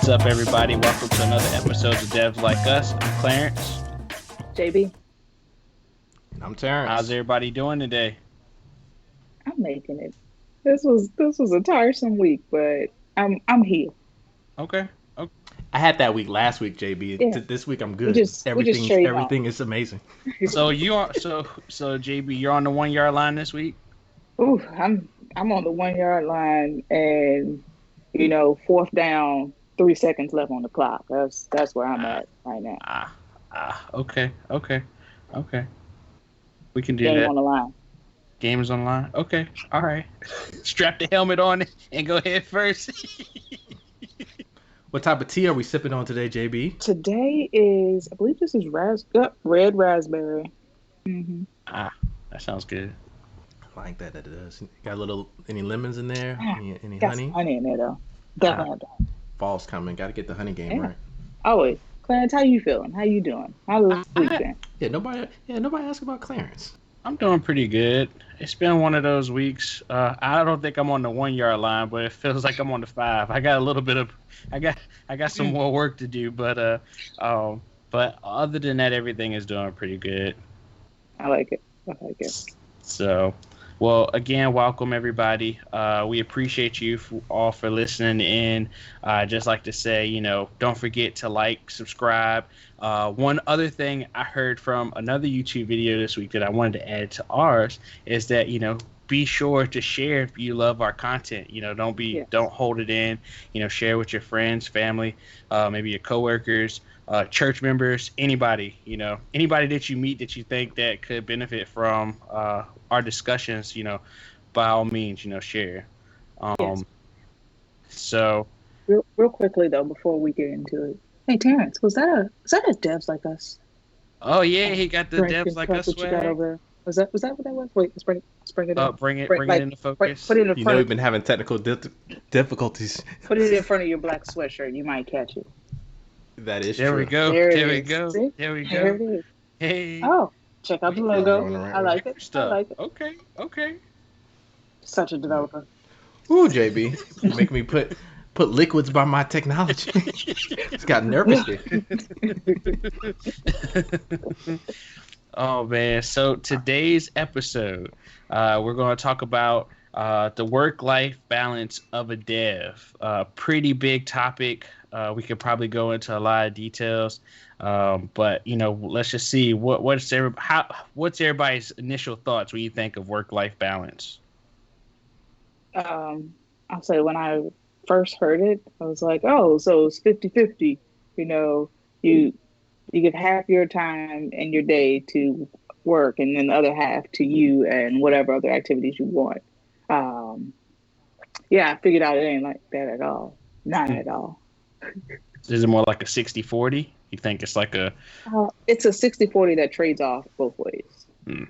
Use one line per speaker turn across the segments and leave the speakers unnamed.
What's up, everybody? Welcome to another episode of Devs Like Us. I'm Clarence.
JB,
I'm
How's
Terrence.
everybody doing today?
I'm making it. This was a tiresome week, but I'm here.
Okay. Okay.
I had that week last week, JB.
Yeah,
This week I'm
we
good.
just trading off.
Everything is amazing.
So you are so JB, you're on the 1 yard line this week.
Ooh, I'm on the 1 yard line, and fourth down, 3 seconds left on the clock. That's where I'm
Ah,
at right now.
okay. We can do
Game
that.
on the line.
Games online. Okay. All right. Strap the helmet on and go head first.
What type of tea are we sipping on today, JB?
Today is, I believe this is red raspberry. hmm
Ah, that sounds good.
I like that. That does. Got a little any lemons in there?
Ah,
Any
got some
honey?
honey in there though.
Ah,
Definitely have that.
fall's coming. Got to get the honey game
Yeah.
right.
Always. Clarence, how you feeling? How you doing? How's this week been?
Nobody asked about Clarence.
I'm doing pretty good. It's been one of those weeks. I don't think I'm on the 1 yard line, but it feels like I'm on the 5. I got a little bit of, I got some more work to do, but other than that, everything is doing pretty good.
I like it. I like it.
So, well, again, welcome everybody. We appreciate you all for listening in. I just like to say, don't forget to like, subscribe. One other thing I heard from another YouTube video this week that I wanted to add to ours is that, be sure to share if you love our content.
Yes.
Don't hold it in. Share with your friends, family, maybe your coworkers, church members, anybody. Anybody that you meet that you think that could benefit from our discussions. By all means, share.
Yes.
So,
Real quickly though, before we get into it. Hey Terrence, was that a devs like us?
oh yeah, he got the
Drink
devs
and
like
press
us
what you got
swag.
over there. Was that what that was? Wait, let's bring it in.
Bring it,
Bring,
bring it
like
into focus.
put it in
You know
front
we've
of
been having technical difficulties.
put it in front of your black sweatshirt. You might catch it.
That is
There we
true.
go.
There it
There we
is.
go.
See?
There we
There
go.
it is.
Hey,
Oh, check out the
we
We're
logo.
going the right
I
way.
like it. I
stuff.
like it.
Okay.
Such a developer.
Ooh, JB, making me put liquids by my technology. Just got nervous there.
Oh man! So today's episode, we're going to talk about the work-life balance of a dev. Pretty big topic. We could probably go into a lot of details, but let's just see what's everybody's initial thoughts when you think of work-life balance.
I'll say when I first heard it, I was like, oh, so it's 50-50. You you give half your time and your day to work and then the other half to you and whatever other activities you want. Um, yeah, I figured out it ain't like that at all. Not
Hmm.
at all.
Is it more like a 60-40? You think it's like a
It's a 60-40 that trades off both ways.
hmm.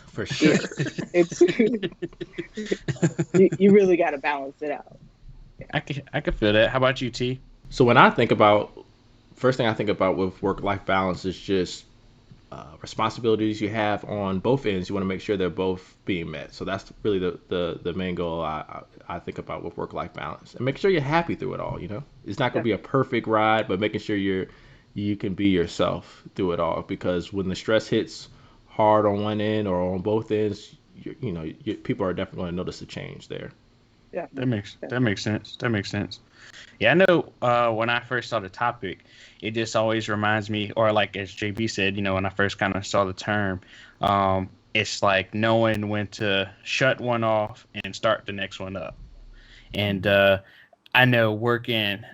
For sure.
It's you really got to balance it out.
I can feel that. How about you, T?
So first thing I think about with work-life balance is just responsibilities you have on both ends. You want to make sure they're both being met. So that's really the main goal I think about with work-life balance, and make sure you're happy through it all. It's not going to be a perfect ride, but making sure you can be yourself through it all. Because when the stress hits hard on one end or on both ends, people are definitely going to notice a change there.
Yeah,
That makes sense. That makes sense. Yeah, I know. When I first saw the topic, it just always reminds me, or like as JB said, when I first kind of saw the term, it's like knowing when to shut one off and start the next one up. And I know working,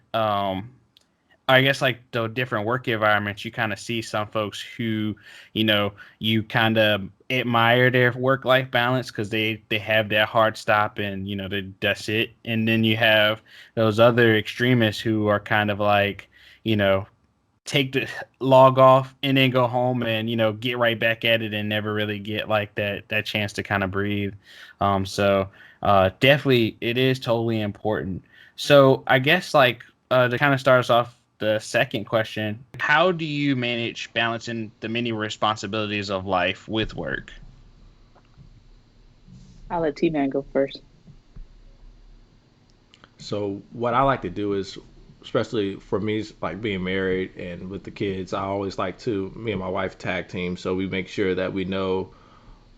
I guess like the different work environments, you kind of see some folks who, you kind of admire their work-life balance because they have that hard stop and, that's it. And then you have those other extremists who are kind of like, take the log off and then go home and, get right back at it and never really get like that chance to kind of breathe. So definitely it is totally important. So I guess like to kind of start us off, the second question, how do you manage balancing the many responsibilities of life with work?
I'll let T-Man go first.
So what I like to do is especially for me, like being married and with the kids, I always like to, me and my wife tag team. So we make sure that we know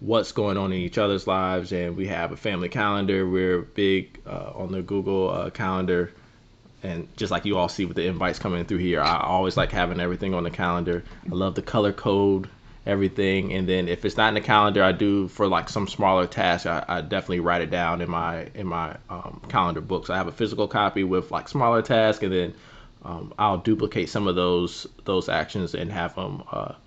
what's going on in each other's lives, and we have a family calendar. We're big on the Google calendar, and just like you all see with the invites coming through here, I always like having everything on the calendar. I love the color code everything, and then if it's not in the calendar, I do for like some smaller tasks. I definitely write it down in my calendar book. So I have a physical copy with like smaller tasks, and then I'll duplicate some of those actions and have them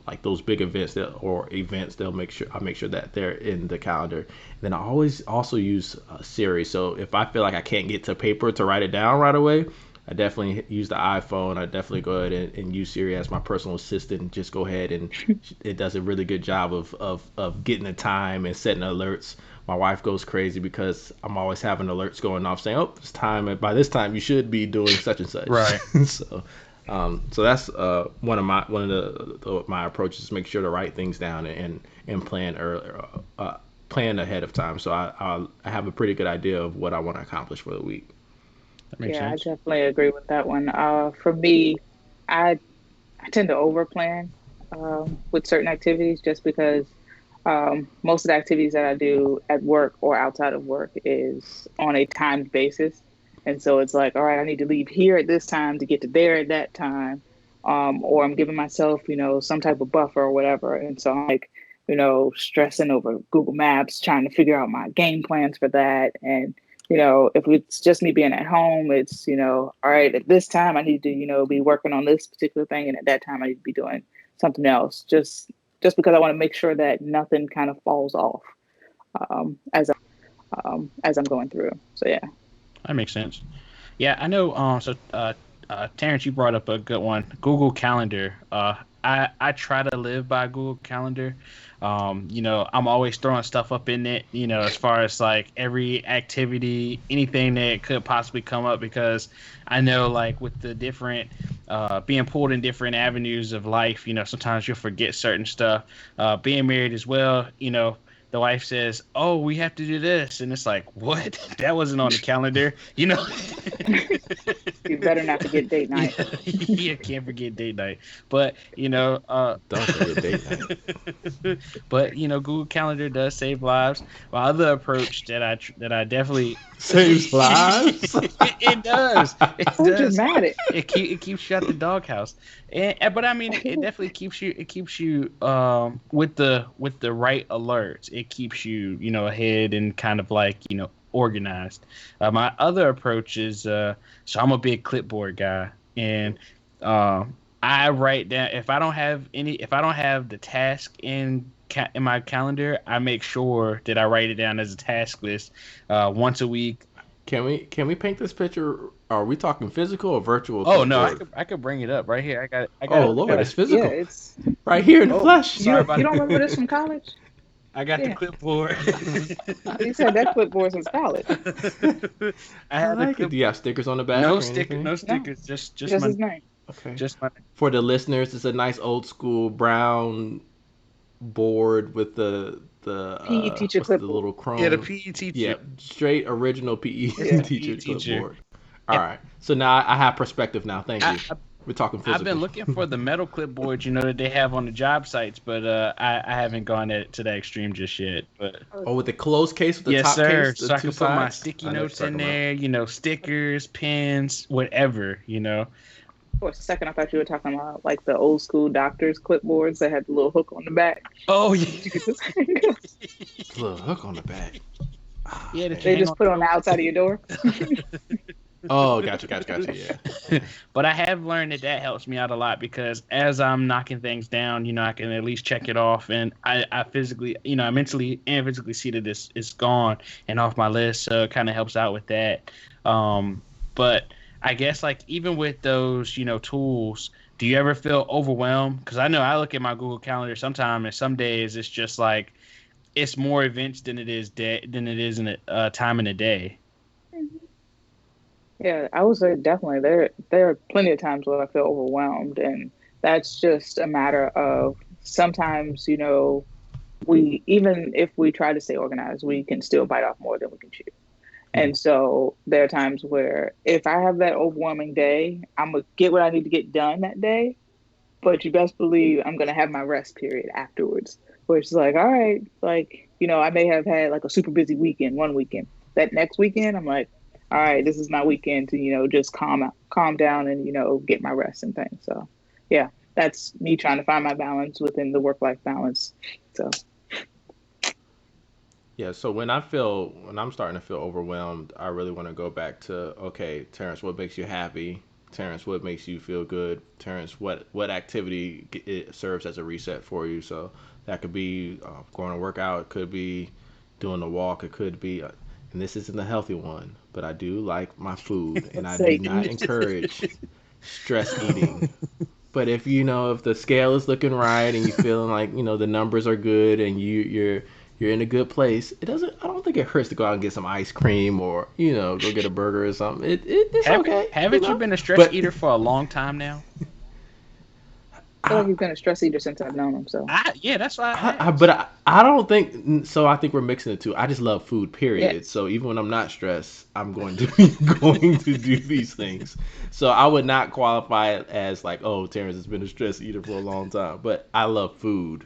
like those big events or events. I make sure that they're in the calendar. And then I always also use Siri. So if I feel like I can't get to paper to write it down right away, I definitely use the iPhone. I definitely go ahead and use Siri as my personal assistant. And just go ahead and it does a really good job of getting the time and setting alerts. My wife goes crazy because I'm always having alerts going off saying, "Oh, it's time. And by this time, you should be doing such and such."
Right.
So that's one of my approaches. Make sure to write things down and plan earlier, plan ahead of time. So I have a pretty good idea of what I want to accomplish for the week.
That makes
Yeah, I
sense.
definitely agree with that one. For me, I I tend to overplan with certain activities just because most of the activities that I do at work or outside of work is on a timed basis. And so it's like, all right, I need to leave here at this time to get to there at that time. Or I'm giving myself, some type of buffer or whatever. And so I'm like, stressing over Google Maps, trying to figure out my game plans for that. And, if it's just me being at home, it's, all right, at this time I need to, be working on this particular thing. And at that time I need to be doing something else. Just because I want to make sure that nothing kind of falls off as I'm going through. So yeah.
That makes sense. Yeah, I know. Terrence, you brought up a good one. Google Calendar. I try to live by Google Calendar. I'm always throwing stuff up in it. As far as like every activity, anything that could possibly come up, because I know like with the different being pulled in different avenues of life. Sometimes you'll forget certain stuff. Being married as well. The wife says, "Oh, we have to do this," and it's like, "What? That wasn't on the calendar."
You better not forget date night.
Yeah, can't forget date night. But
Don't forget date night.
but Google Calendar does save lives. My other approach that I definitely
Saves lives.
it does. It
So
does.
dramatic.
It keeps you at the doghouse, but I mean, it definitely keeps you. It keeps you with the right alerts. It keeps you ahead and kind of like organized. My other approach is so I'm a big clipboard guy, and I write down if I don't have the task in my calendar, I make sure that I write it down as a task list once a week.
Can we paint this picture? Are we talking physical or virtual?
Oh no,
clipboard?
I could bring it up right here.
Oh Lord, it's physical.
Yeah, it's
Right here in the flesh.
Sorry
you
about
don't
it.
remember this from college?
I got the
Yeah.
clipboard.
You said that clipboard since college.
I had the
like it.
clip.
Do you have stickers on the back?
No
or
sticker,
anything?
no stickers. Just
Just
my
his name.
Okay.
just my.
For the listeners, it's a nice old school brown board with the
PE teacher
what's the
clipboard.
little chrome.
Yeah, the PE teacher.
Yeah, straight original PE
Yeah.
teacher
PE teacher.
clipboard. All right. So now I have perspective now. Thank you.
I-
We're talking physical.
I've been looking for the metal clipboards, that they have on the job sites, but I haven't gone to that extreme just yet. But
Oh, with the closed case with the
yes,
top
sir.
case, the
So I
two
can put my
sides?
sticky
I know
notes
what
in
you're talking
there, stickers, pens, whatever.
For a second, I thought you were talking about like the old school doctor's clipboards that had the little hook on the back.
Oh
You
yeah,
could just
about. Little hook on the back. Ah,
yeah.
man.
they just put on the outside of your door.
Oh, gotcha. Yeah.
But I have learned that helps me out a lot, because as I'm knocking things down, I can at least check it off, and I physically, I mentally and physically see that it's gone and off my list. So it kind of helps out with that. But I guess like even with those, tools, do you ever feel overwhelmed? Because I know I look at my Google Calendar sometimes, and some days it's just like it's more events than it is in a time in a day.
Yeah, I would say definitely there are plenty of times where I feel overwhelmed, and that's just a matter of sometimes, we even if we try to stay organized, we can still bite off more than we can chew. And so there are times where if I have that overwhelming day, I'm going to get what I need to get done that day. But you best believe I'm going to have my rest period afterwards, where it's like, all right, like, I may have had like a super busy weekend, one weekend. That next weekend, I'm like, all right, this is my weekend to, just calm down and, get my rest and things. So, yeah, that's me trying to find my balance within the work-life balance. So,
Yeah, so when I'm starting to feel overwhelmed, I really want to go back to, okay, Terrence, what makes you happy? Terrence, what makes you feel good? Terrence, what activity it serves as a reset for you? So that could be going to work out, it could be doing a walk, it could be, and this isn't a healthy one, but I do like my food, and I do
Satan.
not encourage stress eating. But if the scale is looking right and you feeling like the numbers are good and you're in a good place, I don't think it hurts to go out and get some ice cream or go get a burger or something. It's okay.
Haven't you been a stress
But
eater for a long time now?
I feel
I,
like he's been a stress eater since I've known him. So,
Yeah, that's why I
I
asked.
but I don't think so. I think we're mixing the two. I just love food,
yeah.
period. So even when I'm not stressed, I'm going to be going to do these things. So I would not qualify it as like, oh, Terrence has been a stress eater for a long time. But I love food,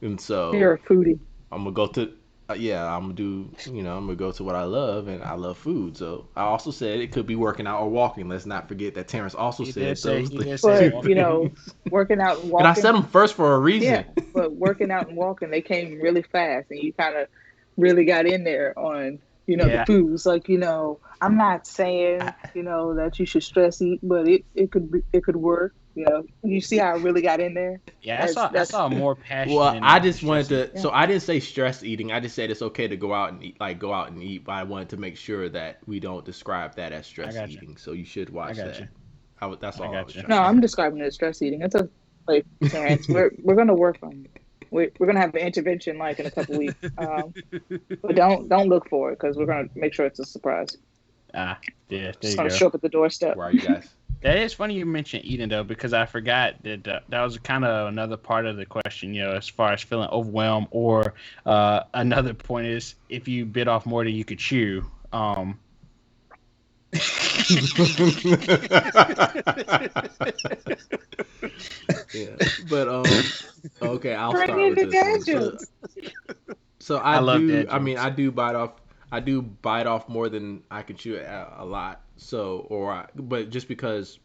and
You're
so
a foodie.
I'm gonna go to yeah, I'm gonna do I'm gonna go to what I love, and I love food. So I also said it could be working out or walking. Let's not forget that Terrence also said those
He did say
two
But,
walking.
things,
working out and
and I said
walking,
them first for a
yeah,
reason.
but working out and walking, they came really fast, and you kind of really got in there on, the
Yeah,
foods. Like, I'm not saying,
I,
that you should stress eat, but it could work. You see how I really got in there.
yeah. I
That's
saw more passion
Well,
in
I just wanted
stress eating.
to.
yeah.
So I didn't say stress eating. I just said it's okay to go out and eat, like go out and eat. But I wanted to make sure that we don't describe that as
I
stress
got you.
eating. So you should
I
watch
got you.
that. That's
I
all I
got
was
you.
trying
No,
to
I'm describing it as stress eating. It's a like Terrence. We're gonna work on it. We're gonna have an intervention like in a couple weeks. But don't look for it because we're gonna make sure it's a surprise.
Ah, yeah. There
Just
you
gonna
go.
show up at the doorstep.
Where are you guys?
That is funny you mentioned eating though, because I forgot that that was kind of another part of the question. As far as feeling overwhelmed, or another point is if you bit off more than you could chew.
Yeah, but okay, I'll
Bring
start
in
with
the
this one. So
gadgets.
so
I
I
love
do.
dad
I mean,
jokes.
I do bite off more than I can chew a lot. So but just because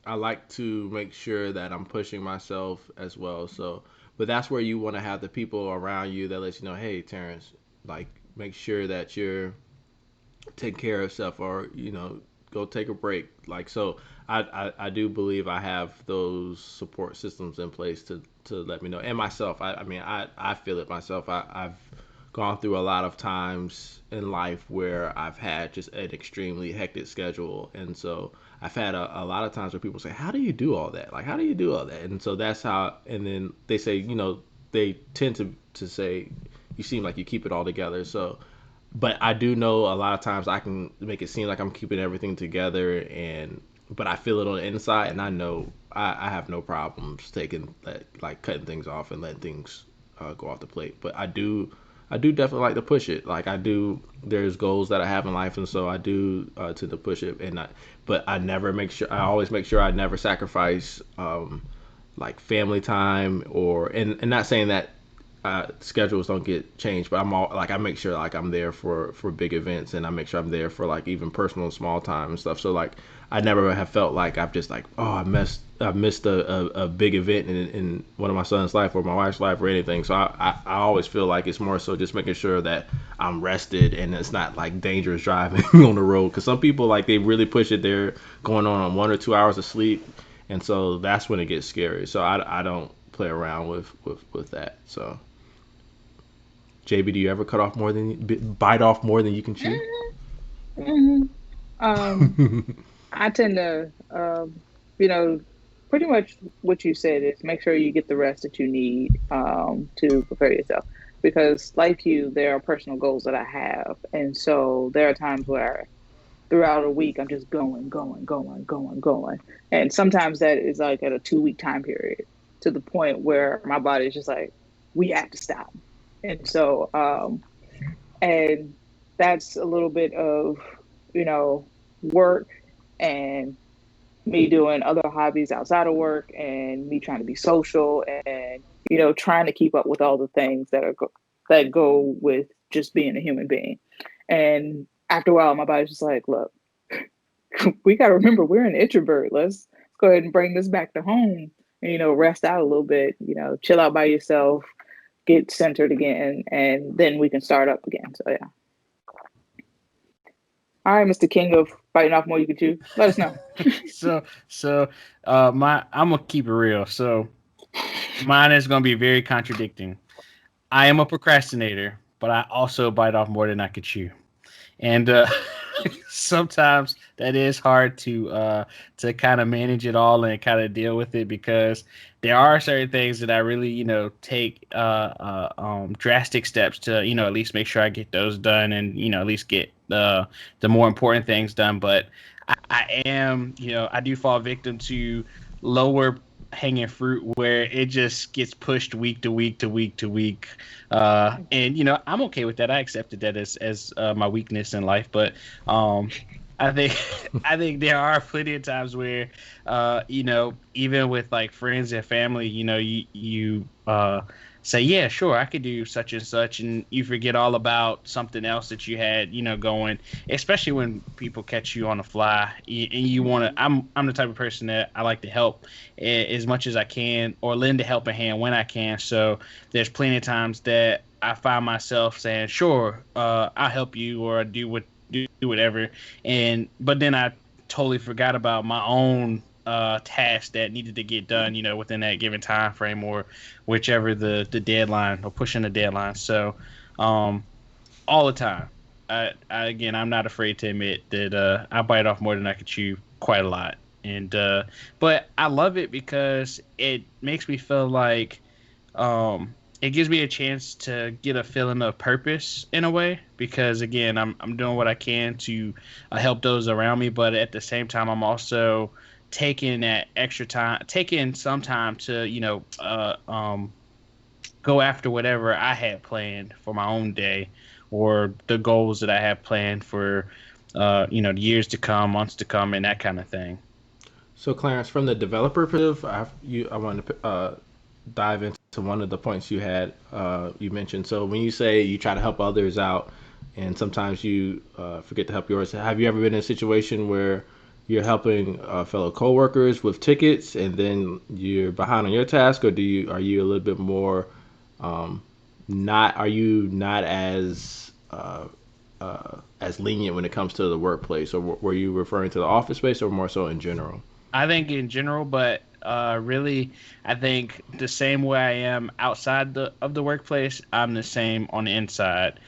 I like to make sure that I'm pushing myself as well. So, but that's where you want to have the people around you that let you know, hey, Terrence, like make sure that you're taking care of stuff, or go take a break. Like so, I do believe I have those support systems in place to let me know, and myself. I mean, I feel it myself. I've gone through a lot of times in life where I've had just an extremely hectic schedule. And so I've had a lot of times where people say, how do you do all that? Like, how do you do all that? And so that's how, and then they say, they tend to say, you seem like you keep it all together. So, but I do know a lot of times I can make it seem like I'm keeping everything together, but I feel it on the inside, and I know I have no problems taking like cutting things off and letting things go off the plate. But I do definitely like to push it. Like I do, there's goals that I have in life, and so I do tend to push it. But I never make sure. I always make sure I never sacrifice like family time, and not saying that schedules don't get changed, but I'm all like I make sure like I'm there for big events, and I make sure I'm there for like even personal small time and stuff. So like I never have felt like I've just like, oh, I missed a big event in one of my son's life or my wife's life or anything. So I always feel like it's more so just making sure that I'm rested and it's not like dangerous driving on the road, because some people like they really push it, they're going on 1 or 2 hours of sleep, and so that's when it gets scary. So I don't play around with that. So JB, do you ever cut off more than bite off more than you can chew?
Hmm. Um, I tend to, you know, pretty much what you said is make sure you get the rest that you need to prepare yourself. Because, like you, there are personal goals that I have. And so there are times where throughout a week, I'm just going, going, going, going, going. And sometimes that is like at a 2 week time period to the point where my body is just like, we have to stop. And so, and that's a little bit of, work and me doing other hobbies outside of work and me trying to be social and, trying to keep up with all the things that go with just being a human being. And after a while, my body's just like, look, we got to remember we're an introvert. Let's go ahead and bring this back to home and, rest out a little bit, chill out by yourself, get centered again, and then we can start up again. So, yeah. All right, Mr. King of biting off more you can chew. Let us know.
I'm gonna keep it real. So mine is gonna be very contradicting. I am a procrastinator, but I also bite off more than I could chew. And sometimes that is hard to kind of manage it all and kind of deal with it, because there are certain things that I really take drastic steps to at least make sure I get those done, and at least get the more important things done. But I am I do fall victim to lower hanging fruit where it just gets pushed week to week to week to week, and I'm okay with that. I accepted that as my weakness in life. But I think I think there are plenty of times where even with like friends and family, you say, yeah, sure, I could do such and such, and you forget all about something else that you had going, especially when people catch you on the fly, and you want to. I'm the type of person that I like to help as much as I can, or lend a helping hand when I can. So there's plenty of times that I find myself saying, sure, I'll help you, or do whatever, but then I totally forgot about my own task that needed to get done, within that given time frame, or whichever the deadline, or pushing the deadline. So, all the time, again, I'm not afraid to admit that I bite off more than I could chew quite a lot, and but I love it because it makes me feel like it gives me a chance to get a feeling of purpose in a way, because again, I'm doing what I can to help those around me, but at the same time, I'm also taking that extra time, taking some time to go after whatever I had planned for my own day, or the goals that I have planned for the years to come, months to come, and that kind of thing.
So, Clarence, from the developer perspective, I want to dive into one of the points you mentioned. So, when you say you try to help others out, and sometimes you forget to help yours, have you ever been in a situation where you're helping fellow coworkers with tickets, and then you're behind on your task, or are you a little bit more not as lenient when it comes to the workplace, or were you referring to the office space, or more so in general?
I think in general, but really, I think the same way I am outside of the workplace, I'm the same on the inside.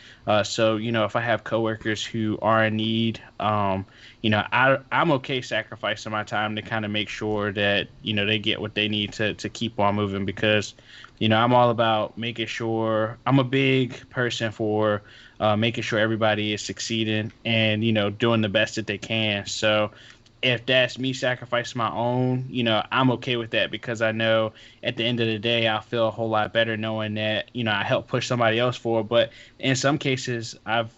So if I have coworkers who are in need, I'm okay sacrificing my time to kind of make sure that they get what they need to keep on moving, because I'm all about making sure. I'm a big person for making sure everybody is succeeding and doing the best that they can. So if that's me sacrificing my own, I'm okay with that, because I know at the end of the day, I'll feel a whole lot better knowing that, I helped push somebody else forward. But in some cases, I've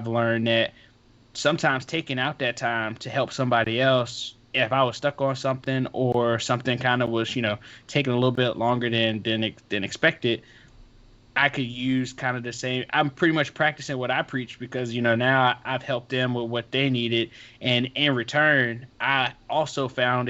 learned that sometimes taking out that time to help somebody else, if I was stuck on something, or something kind of was, taking a little bit longer than expected, I could use kind of the same. I'm pretty much practicing what I preach, because now I've helped them with what they needed, and in return, I also found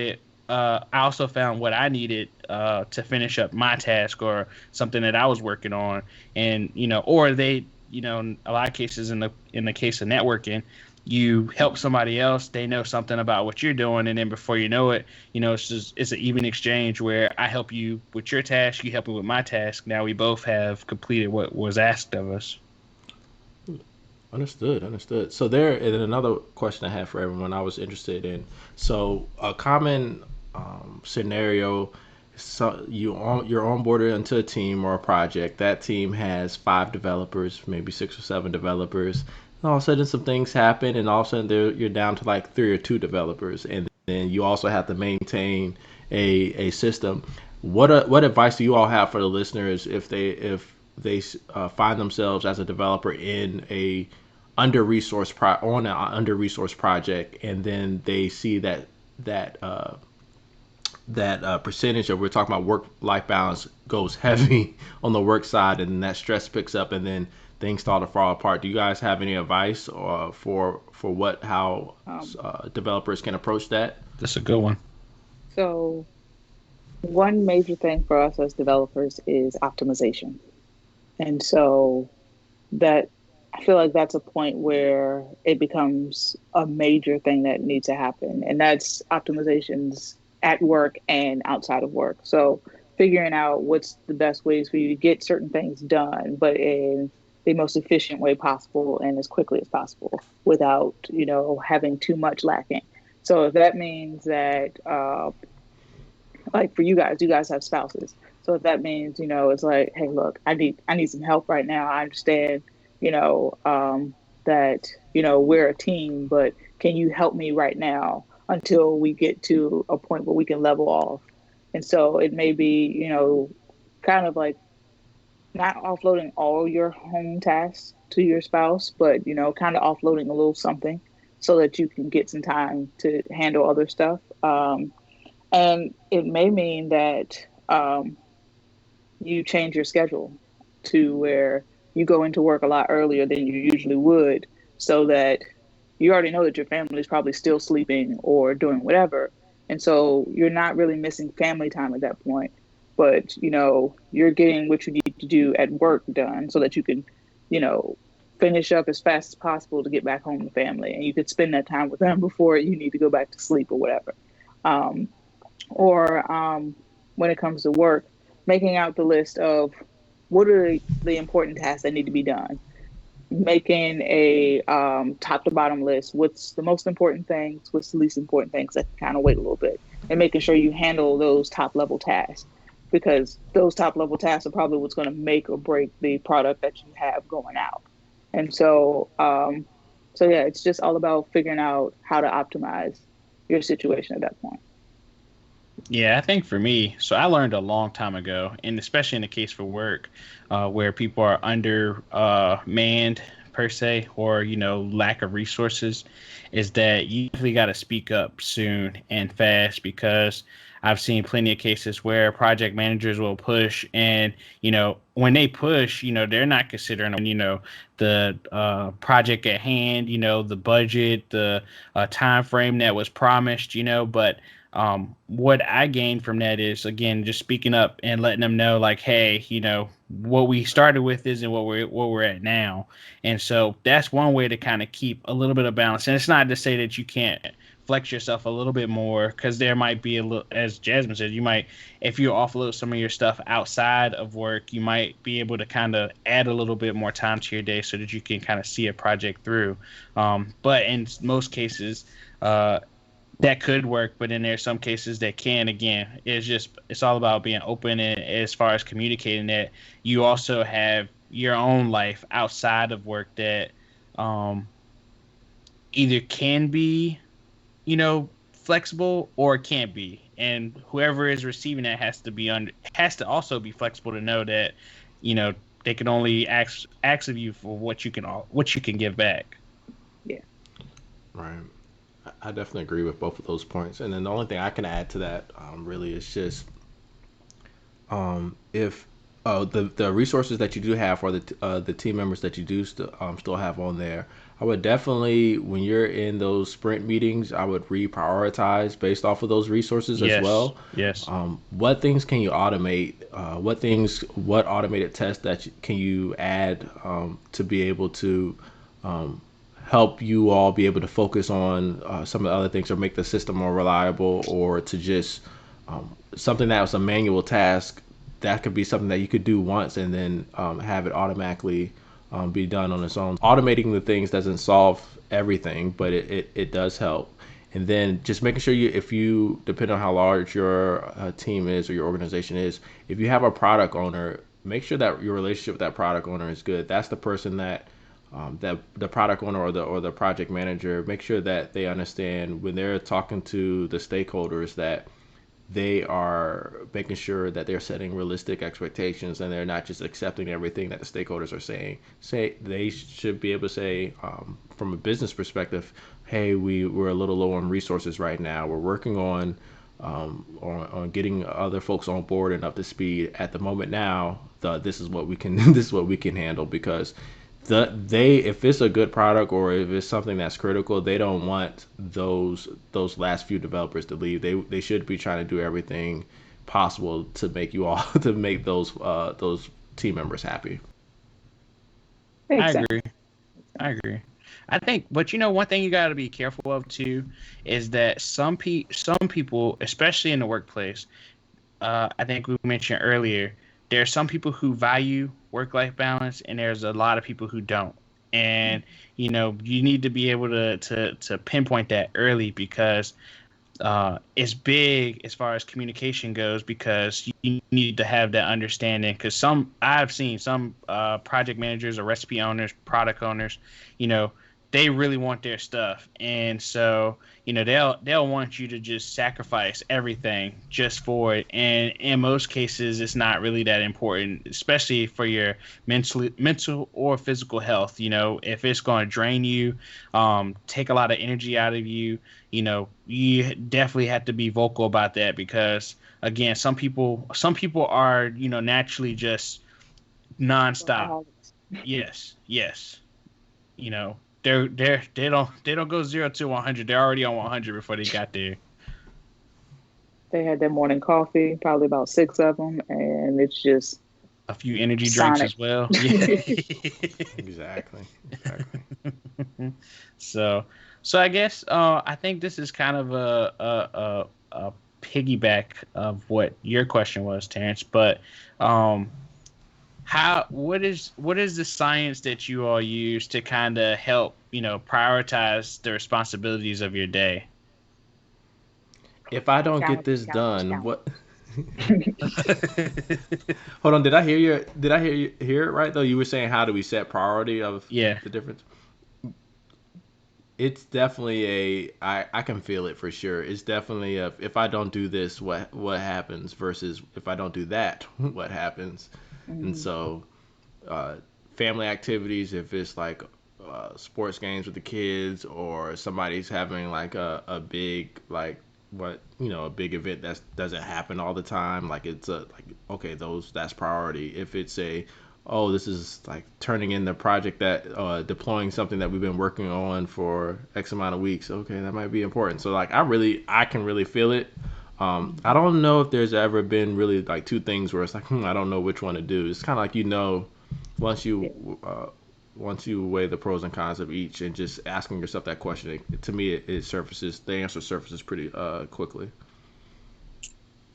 what I needed to finish up my task, or something that I was working on, and or they, in a lot of cases, in the case of networking, you help somebody else, they know something about what you're doing, and then before you know it, it's an even exchange where I help you with your task, you help me with my task. Now we both have completed what was asked of us.
Understood. So there, and then another question I had for everyone I was interested in. So a common scenario, so you're onboarded into a team or a project. That team has 5 developers, maybe 6 or 7 developers. And all of a sudden, some things happen, and all of a sudden, you're down to like 3 or 2 developers, and then you also have to maintain a system. What advice do you all have for the listeners if they find themselves as a developer in a on an under resourced project, and then they see that percentage of, we're talking about work life balance, goes heavy on the work side, and then that stress picks up, and then things start to fall apart. Do you guys have any advice for how
Um,
developers can approach that?
That's a good one.
so one major thing for us as developers is optimization. And so that I feel like that's a point where it becomes a major thing that needs to happen. And that's optimizations at work and outside of work. So figuring out what's the best ways for you to get certain things done, but in the most efficient way possible and as quickly as possible without, having too much lacking. So if that means that like for you guys have spouses. So if that means, it's like, hey, look, I need some help right now. I understand, that, we're a team, but can you help me right now until we get to a point where we can level off? And so it may be, kind of like not offloading all your home tasks to your spouse, but, kind of offloading a little something so that you can get some time to handle other stuff. And it may mean that you change your schedule to where you go into work a lot earlier than you usually would, so that you already know that your family is probably still sleeping or doing whatever. And so you're not really missing family time at that point, but you're getting what you need to do at work done so that you can, you know, finish up as fast as possible to get back home to family, and you could spend that time with them before you need to go back to sleep or whatever. Um, or when it comes to work, making out the list of what are the important tasks that need to be done, making a top to bottom list. What's the most important things? What's the least important things that can kind of wait a little bit, and making sure you handle those top level tasks, because those top level tasks are probably what's going to make or break the product that you have going out. And so yeah, it's just all about figuring out how to optimize your situation at that point.
Yeah, I think for me, so I learned a long time ago, and especially in the case for work, where people are under manned per se, or lack of resources, is that you usually got to speak up soon and fast, because I've seen plenty of cases where project managers will push, and when they push, they're not considering the project at hand, the budget, the time frame that was promised, but what I gained from that is, again, just speaking up and letting them know, like, hey, what we started with isn't what we're at now. And so that's one way to kind of keep a little bit of balance. And it's not to say that you can't flex yourself a little bit more, because there might be a little, as Jasmine said, you might, if you offload some of your stuff outside of work, you might be able to kind of add a little bit more time to your day so that you can kind of see a project through. But in most cases, that could work, but then there's some cases that can. Again, it's all about being open, and as far as communicating that you also have your own life outside of work that um, either can be, flexible, or can't be. And whoever is receiving that has to also be flexible to know that, you know, they can only ask of you for what you can give back.
Yeah.
Right. I definitely agree with both of those points. And then the only thing I can add to that, really, is just, if the resources that you do have, or the team members that you do still have on there, I would definitely, when you're in those sprint meetings, I would reprioritize based off of those resources as
Yes.
well.
Yes.
What things can you automate? What automated tests can you add, to be able to um, help you all be able to focus on some of the other things, or make the system more reliable, or to just, something that was a manual task, that could be something that you could do once, and then have it automatically be done on its own. Automating the things doesn't solve everything, but it does help. And then just making sure, if you, depending on how large your team is, or your organization is, if you have a product owner, make sure that your relationship with that product owner is good. That's the person that the product owner, or the project manager, make sure that they understand, when they're talking to the stakeholders, that they are making sure that they're setting realistic expectations and they're not just accepting everything that the stakeholders are saying. Say they should be able to say, from a business perspective, hey, we're a little low on resources right now. We're working on getting other folks on board and up to speed. At the moment now, this is what we can this is what we can handle, because if it's a good product or if it's something that's critical, they don't want those last few developers to leave. They should be trying to do everything possible to make you all to make those team members happy.
I agree. I think, but one thing you got to be careful of too is that some people, especially in the workplace, I think we mentioned earlier, there are some people who value work-life balance, and there's a lot of people who don't. And you need to be able to pinpoint that early, because it's big as far as communication goes, because you need to have that understanding. Because I've seen some project managers or recipe owners, product owners, they really want their stuff, and so they'll want you to just sacrifice everything just for it. And in most cases, it's not really that important, especially for your mental or physical health. If it's going to drain you, take a lot of energy out of you, you definitely have to be vocal about that, because again, some people are naturally just nonstop. Yes. They don't go 0 to 100. They're already on 100 before they got there.
They had their morning coffee, probably about 6 of them, and it's just
a few energy drinks as well. Yeah.
Exactly.
So I guess I think this is kind of a piggyback of what your question was, Terrence. But what is the science that you all use to kind of help prioritize the responsibilities of your day?
If I don't get this done, what? Hold on, did I hear it right though? You were saying, how do we set priority of the difference? It's definitely I can feel it for sure. It's definitely if I don't do this, what happens, versus if I don't do that, what happens. And so family activities, if it's like sports games with the kids, or somebody's having like a big a big event that doesn't happen all the time, like it's okay, that's priority. If it's this is like turning in the project that deploying something that we've been working on for X amount of weeks, okay, that might be important. So like I can really feel it. I don't know if there's ever been really like two things where it's like, I don't know which one to do. It's kind of like, once you weigh the pros and cons of each and just asking yourself that question, to me, the answer surfaces pretty quickly.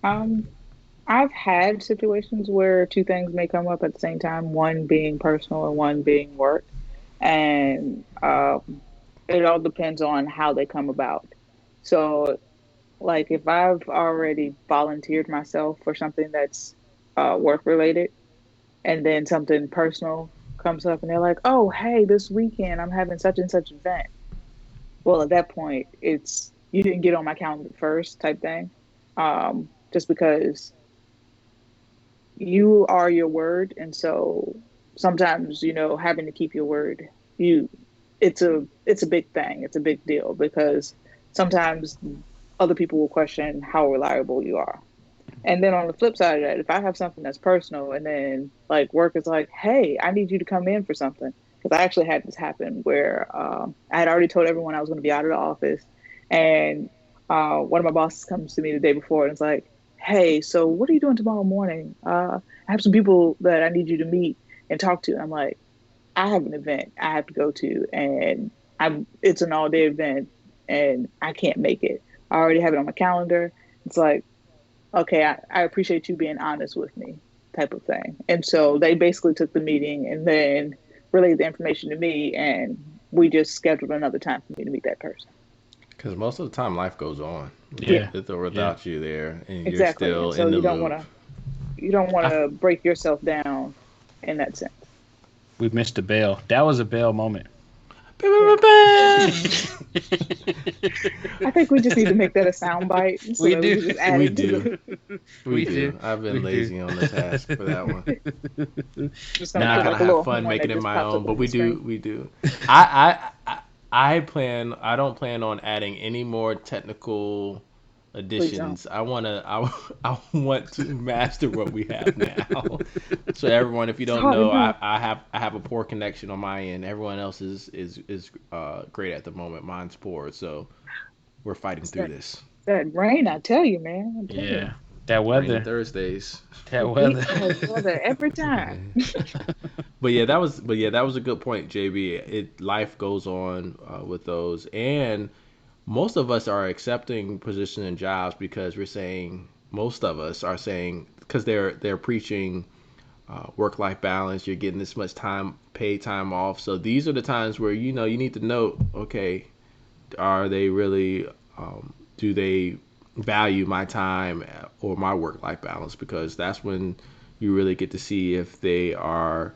I've had situations where two things may come up at the same time, one being personal and one being work. And it all depends on how they come about. So like if I've already volunteered myself for something that's work related, and then something personal comes up and they're like, oh, hey, this weekend I'm having such and such event. Well, at that point, it's you didn't get on my calendar first type thing. Just because you are your word. And so sometimes, having to keep your word, it's a big thing. It's a big deal, because sometimes other people will question how reliable you are. And then on the flip side of that, if I have something that's personal and then like work is like, hey, I need you to come in for something. Because I actually had this happen where I had already told everyone I was going to be out of the office. And one of my bosses comes to me the day before and it's like, hey, so what are you doing tomorrow morning? I have some people that I need you to meet and talk to. I'm like, I have an event I have to go to, and it's an all-day event and I can't make it. I already have it on my calendar. It's like, okay, I appreciate you being honest with me, type of thing. And so they basically took the meeting and then relayed the information to me, and we just scheduled another time for me to meet that person.
Because most of the time, life goes on.
Yeah.
Without you there, and
exactly.
You're still
so
in the
loop. You don't want to break yourself down in that sense.
We missed a bell. That was a bell moment.
I think we just need to make that a soundbite so
We
that we
do.
can just add
We
it to
do.
the.
We
We
do.
do.
I've
We
been
do.
lazy on the task for that one.
Just gonna
And I
put
Nah,
kind
like
of
a
have
little
fun
horn
making
that
it
just
my
pops
own,
up
but
on the
we
screen.
do. I plan. I don't plan on adding any more technical
Please don't.
additions. I want to master what we have now. So everyone, if you
It's
don't
hard
know,
enough.
I have a poor connection on my end. Everyone else is great at the moment. Mine's poor, so we're fighting
It's
through this.
that rain, I tell you, man. I'm telling you.
yeah. That
Rainy
weather.
Thursdays.
That
It
weather.
beats that weather every time.
But yeah, that was a good point, JB. It life goes on with those, and most of us are accepting positions and jobs because we're saying most of us are saying because they're preaching work life balance. You're getting this much time, paid time off. So these are the times where you need to note, okay, are they really do they value my time or my work life balance? Because that's when you really get to see if they are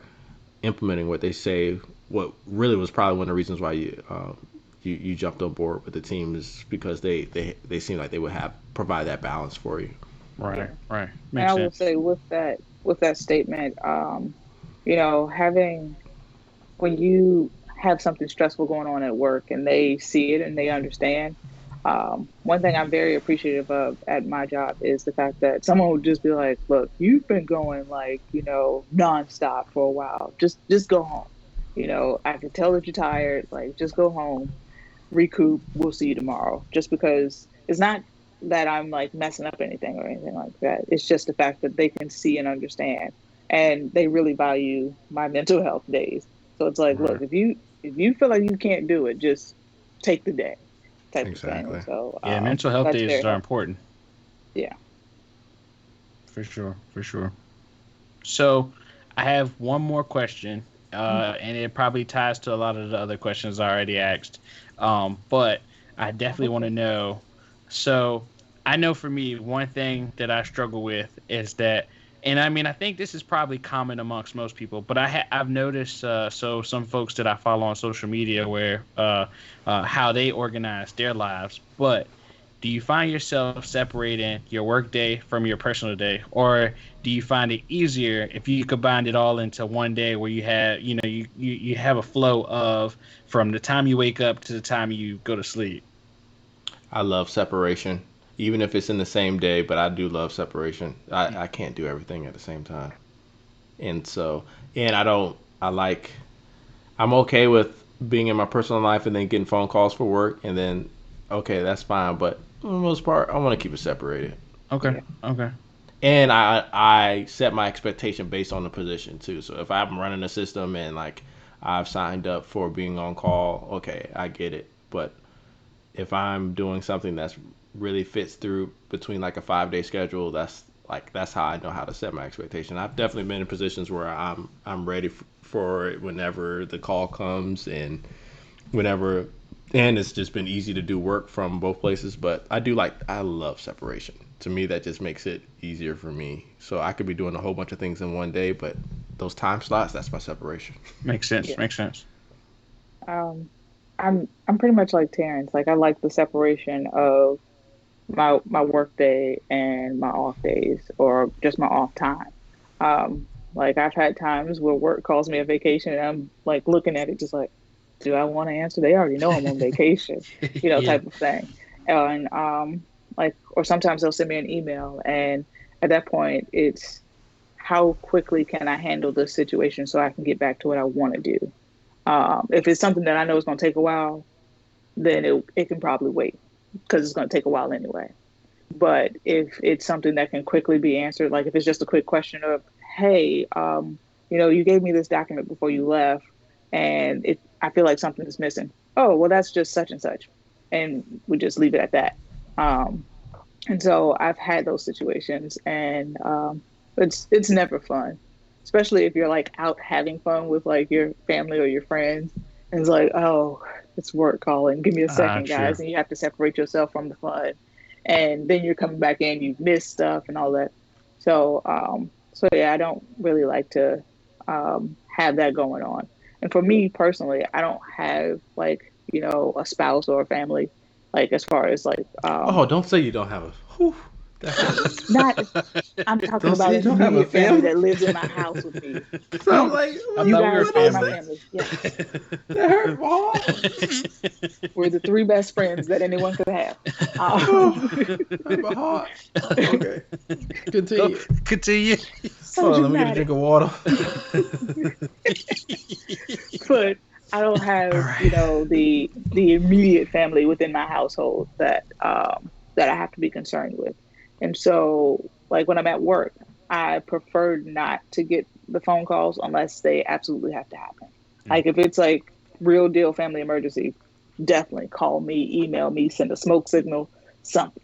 implementing what they say. What really was probably one of the reasons why you jumped on board with the team is because they seem like they would have provide that balance for you.
Right.
Yeah.
Right.
And
Makes
I will
sense.
say with that statement, having when you have something stressful going on at work and they see it and they understand. One thing I'm very appreciative of at my job is the fact that someone would just be like, "Look, you've been going like nonstop for a while. Just go home. I can tell that you're tired. Like, just go home, recoup. We'll see you tomorrow." Just because it's not that I'm like messing up anything or anything like that. It's just the fact that they can see and understand, and they really value my mental health days. So it's like, look,
Right.
if you feel like you can't do it, just take the day, type of thing.
Exactly.
So
Yeah. Mental health
that's
days
very
are
helpful.
important
Yeah.
for sure. For sure. So I have one more question, and it probably ties to a lot of the other questions I already asked. But I
I
definitely
hope
want to
so.
know. So I know for me, one thing that I struggle with is that, and I mean, I think this is probably common amongst most people, but I've noticed, so some folks that I follow on social media where how they organize their lives, but do you find yourself separating your work day from your personal day, or do you find it easier if you combine it all into one day where you have you have a flow of from the time you wake up to the time you go to sleep?
I love separation, even if it's in the same day. But I do love separation. I can't do everything at the same time, and so and I don't. I like. I'm okay with being in my personal life and then getting phone calls for work, and then okay, that's fine. But for the most part, I want to keep it separated.
Okay.
Yeah.
Okay.
And I set my expectation based on the position too. So if I'm running a system and like I've signed up for being on call, okay, I get it. But if I'm doing something that's really fits through between like a 5 day schedule, that's how I know how to set my expectation. I've definitely been in positions where I'm ready for it whenever the call comes and whenever and it's just been easy to do work from both places. But I love separation. To me, that just makes it easier for me. So I could be doing a whole bunch of things in one day, but those time slots, that's my separation.
Makes sense.
Yeah.
Makes sense.
Um, I'm pretty much like Terrence. Like, I like the separation of my work day and my off days, or just my off time. Like, I've had times where work calls me a vacation and I'm like looking at it just like, do I want to answer? They already know I'm on vacation,
Yeah.
type of thing. And like, or sometimes they'll send me an email, and at that point it's how quickly can I handle this situation so I can get back to what I want to do. If it's something that I know is going to take a while, then it can probably wait because it's going to take a while anyway. But if it's something that can quickly be answered, like if it's just a quick question of, hey, you gave me this document before you left, and I feel like something is missing. Oh, well, that's just such and such, and we just leave it at that. Um, and so I've had those situations, and it's never fun, especially if you're like out having fun with like your family or your friends. And it's like, oh, it's work calling. Give me a second,
True.
guys, and you have to separate yourself from the fun. And then you're coming back in, you've missed stuff and all that. So yeah, I don't really like to have that going on. And for me personally, I don't have like a spouse or a family like as far as like
Oh, don't say you don't have a. Whew, that hurts.
not. I'm talking
Don't
about
say you
an
don't have a
immediate family
family.
that lives in my house with me.
So I'm
Yes,
like,
I
what,
you
thought we were
guys
what
are
is
my
family.
that?
family. Yes,
That hurt my heart.
we're the three best friends that anyone could have.
Oh, hurt my heart. Okay,
Go
continue.
continue.
So
Hold on, let me get a drink
dramatic.
of water.
But I don't
All
have,
right.
the immediate family within my household that I have to be concerned with. And so, like when I'm at work, I prefer not to get the phone calls unless they absolutely have to happen.
Mm,
Like if it's like real deal family emergency, definitely call me, email me, send a smoke signal, something.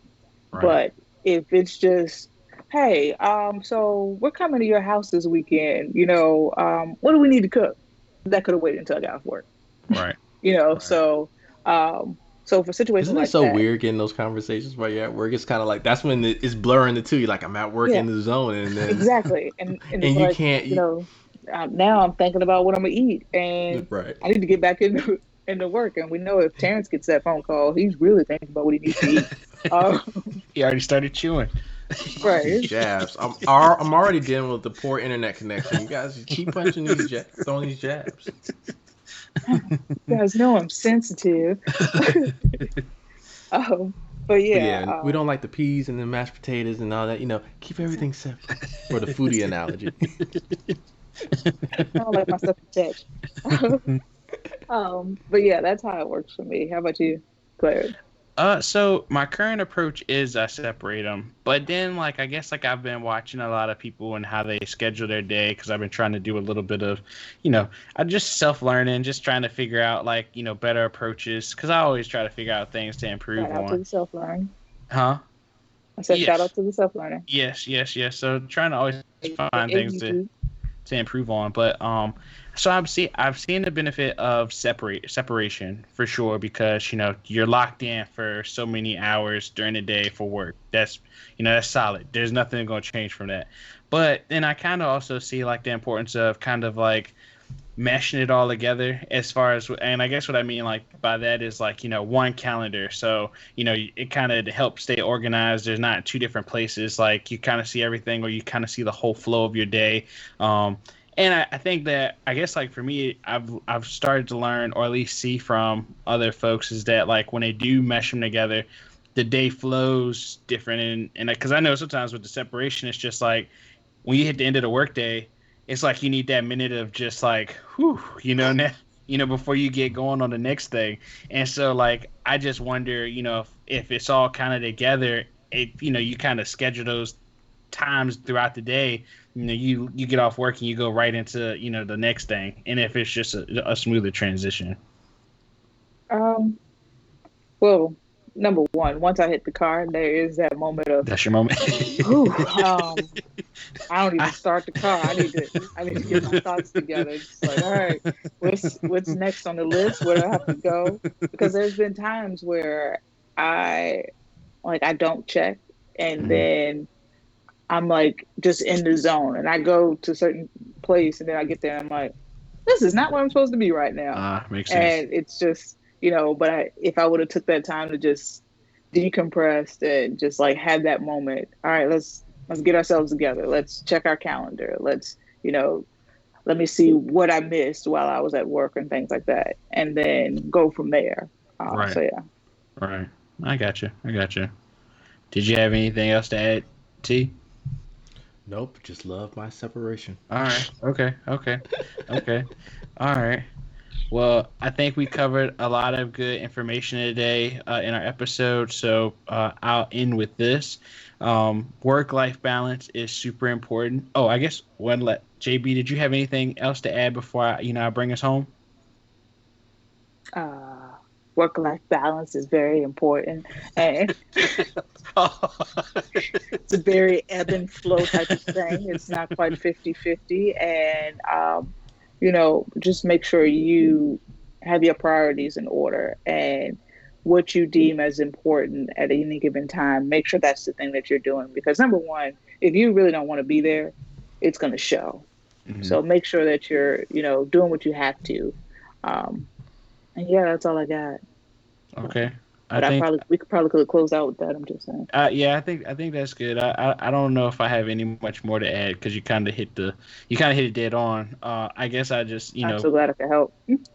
right.
But if it's just, hey, so we're coming to your house this weekend, what do we need to cook? That could have waited until I got off work,
Right.
you know.
Right.
So for situations
Isn't it
like
so
that,
weird getting those conversations while you're at work? It's kind of like that's when it's blurring the two. You're like, I'm at work
yeah,
in the zone, and then
exactly. And it's
and you
like,
can't.
now I'm thinking about what I'm gonna eat, and
Right.
I need to get back into work. And we know if Terrence gets that phone call, he's really thinking about what he needs to eat. Uh,
He already started chewing.
These
right.
jabs. I'm already dealing with the poor internet connection. You guys just keep punching these throwing these jabs.
You guys know I'm sensitive. Um, but
But
yeah,
yeah, we don't like the peas and the mashed potatoes and all that. Keep everything separate. For the foodie analogy.
I don't like my stuff attached. But yeah, that's how it works for me. How about you, Claire?
So my current approach is I separate them, but then like I guess like I've been watching a lot of people and how they schedule their day because I've been trying to do a little bit of, I'm just self-learning, just trying to figure out like better approaches because I always try to figure out things to
Shout
improve
out to
on.
the self learning.
Huh?
I said shout
Yes.
out to the self learning.
Yes, yes, yes. So trying to always find
Hey,
things to
YouTube.
to improve on. But so I've seen the benefit of separation for sure because you're locked in for so many hours during the day for work. That's solid. There's nothing going to change from that. But then I kind of also see like the importance of kind of like meshing it all together as far as, and I guess what I mean like by that is like one calendar, so it kind of helps stay organized. There's not two different places, like you kind of see everything or you kind of see the whole flow of your day. And I think that I guess like for me I've started to learn or at least see from other folks is that like when they do mesh them together the day flows different, and because I know sometimes with the separation it's just like when you hit the end of the workday, it's like you need that minute of just like, whew, before you get going on the next thing. And so, like, I just wonder, if it's all kind of together, you kind of schedule those times throughout the day. You get off work and you go right into, the next thing. And if it's just a smoother transition.
Um, well, number one, once I hit the car, there is that moment of,
That's your moment.
whew, I don't even
I,
start the car. I need to get my thoughts together. Just like, all right, what's next on the list? Where do I have to go? Because there's been times where I I don't check, and
Mhm.
then I'm like just in the zone, and I go to a certain place, and then I get there, and I'm like, this is not where I'm supposed to be right now,
Makes sense.
and it's just But if I would have took that time to just decompress and just like have that moment, all right, let's get ourselves together. Let's check our calendar. Let me see what I missed while I was at work and things like that, and then go from there.
Right.
So yeah.
Right. I got you. I got you. Did you have anything else to add, T?
Nope, just love my separation.
All right. Okay. Okay. Okay. All right. Well, I think we covered a lot of good information today in our episode. So I'll end with this. Work-life balance is super important. Oh, I guess JB, did you have anything else to add before I bring us home?
Uh, Work-life balance is very important, and
Oh.
it's a very ebb and flow type of thing. It's not quite 50-50, and just make sure you have your priorities in order and what you deem as important at any given time. Make sure that's the thing that you're doing, because number one, if you really don't want to be there, it's going to show.
Mhm.
So make sure that you're doing what you have to. Um, and yeah, that's all I got.
Okay.
But we could probably close out with that. I'm just saying.
Yeah, I think that's good. I don't know if I have any much more to add because you kind of hit it dead on. I guess I just
I'm so glad I could help.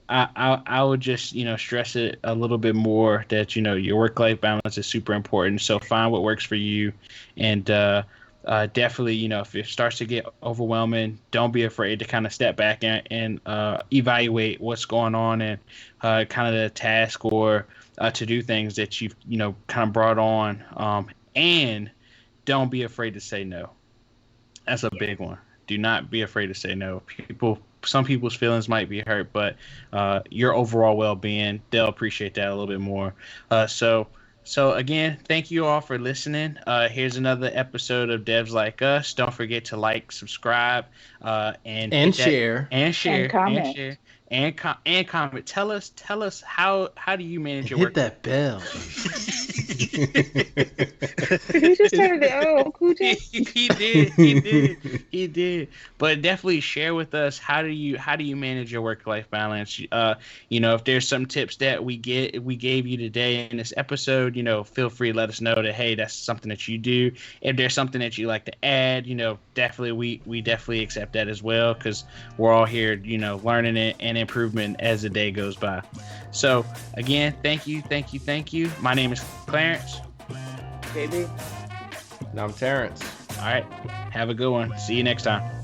I would just stress it a little bit more that your work life balance is super important. So find what works for you, and definitely if it starts to get overwhelming, don't be afraid to kind of step back and evaluate what's going on and kind of the task or to do things that you've kind of brought on, and don't be afraid to say no. That's a big one. Do not be afraid to say no. Some people's feelings might be hurt, but your overall well-being, they'll appreciate that a little bit more. So again, thank you all for listening. Here's another episode of Devs Like Us. Don't forget to like, subscribe, and
share,
and
comment.
And comment. Tell us how do you manage your work?
Hit that bell.
Did he just turn it on?
He did. But definitely share with us how do you manage your work-life balance? If there's some tips that we gave you today in this episode, feel free to let us know that hey, that's something that you do. If there's something that you like to add, definitely we definitely accept that as well because we're all here, learning it and improvement as the day goes by. So again, thank you. My name is Clarence.
JB.
And I'm Terrence.
All right. Have a good one. See you next time.